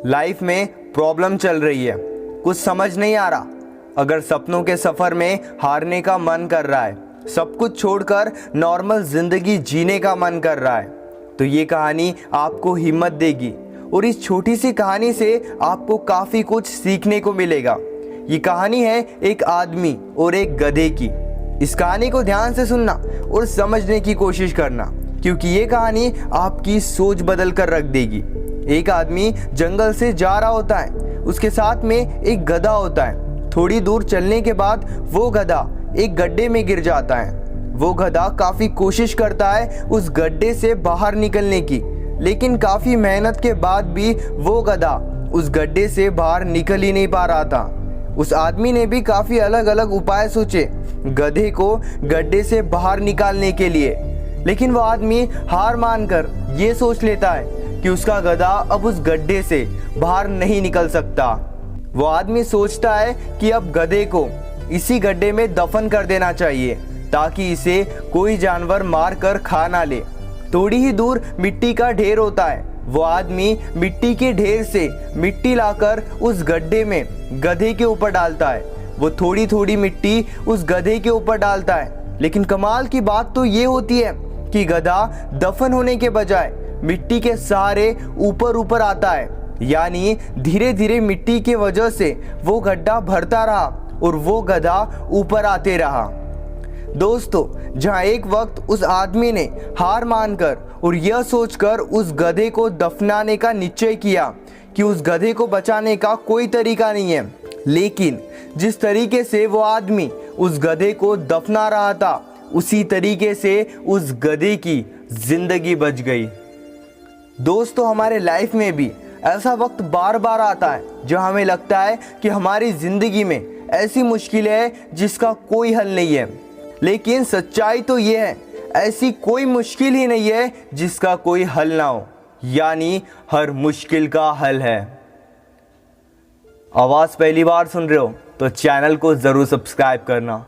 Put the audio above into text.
Life में problem चल रही है, कुछ समझ नहीं आ रहा। अगर सपनों के सफ़र में हारने का मन कर रहा है, सब कुछ छोड़कर नॉर्मल ज़िंदगी जीने का मन कर रहा है, तो ये कहानी आपको हिम्मत देगी और इस छोटी सी कहानी से आपको काफ़ी कुछ सीखने को मिलेगा। ये कहानी है एक आदमी और एक गधे की। इस कहानी को ध्यान से सुनना और समझने की कोशिश करना, क्योंकि ये कहानी आपकी सोच बदल कर रख देगी। एक आदमी जंगल से जा रहा होता है, उसके साथ में एक गधा होता है। थोड़ी दूर चलने के बाद वो गधा एक गड्ढे में गिर जाता है। वो गधा काफ़ी कोशिश करता है उस गड्ढे से बाहर निकलने की, लेकिन काफ़ी मेहनत के बाद भी वो गधा उस गड्ढे से बाहर निकल ही नहीं पा रहा था। उस आदमी ने भी काफ़ी अलग अलग उपाय सोचे गधे को गड्ढे से बाहर निकालने के लिए, लेकिन वो आदमी हार मानकर ये सोच लेता है कि उसका गधा अब उस गड्ढे से बाहर नहीं निकल सकता। वो आदमी सोचता है कि अब गधे को इसी गड्ढे में दफन कर देना चाहिए ताकि इसे कोई जानवर मार कर खा ना ले। थोड़ी ही दूर मिट्टी का ढेर होता है। वो आदमी मिट्टी के ढेर से मिट्टी लाकर उस गड्ढे में गधे के ऊपर डालता है। वो थोड़ी थोड़ी मिट्टी उस गधे के ऊपर डालता है, लेकिन कमाल की बात तो ये होती है कि गधा दफन होने के बजाय मिट्टी के सहारे ऊपर ऊपर आता है। यानी धीरे धीरे मिट्टी के वजह से वो गड्ढा भरता रहा और वो गधा ऊपर आते रहा। दोस्तों, जहाँ एक वक्त उस आदमी ने हार मानकर और यह सोचकर उस गधे को दफनाने का निश्चय किया कि उस गधे को बचाने का कोई तरीका नहीं है, लेकिन जिस तरीके से वो आदमी उस गधे को दफना रहा था, उसी तरीके से उस गधे की जिंदगी बच गई। दोस्तों, हमारे लाइफ में भी ऐसा वक्त बार बार आता है जहाँ हमें लगता है कि हमारी ज़िंदगी में ऐसी मुश्किलें हैं जिसका कोई हल नहीं है, लेकिन सच्चाई तो ये है ऐसी कोई मुश्किल ही नहीं है जिसका कोई हल ना हो। यानी हर मुश्किल का हल है। आवाज़ पहली बार सुन रहे हो तो चैनल को ज़रूर सब्सक्राइब करना।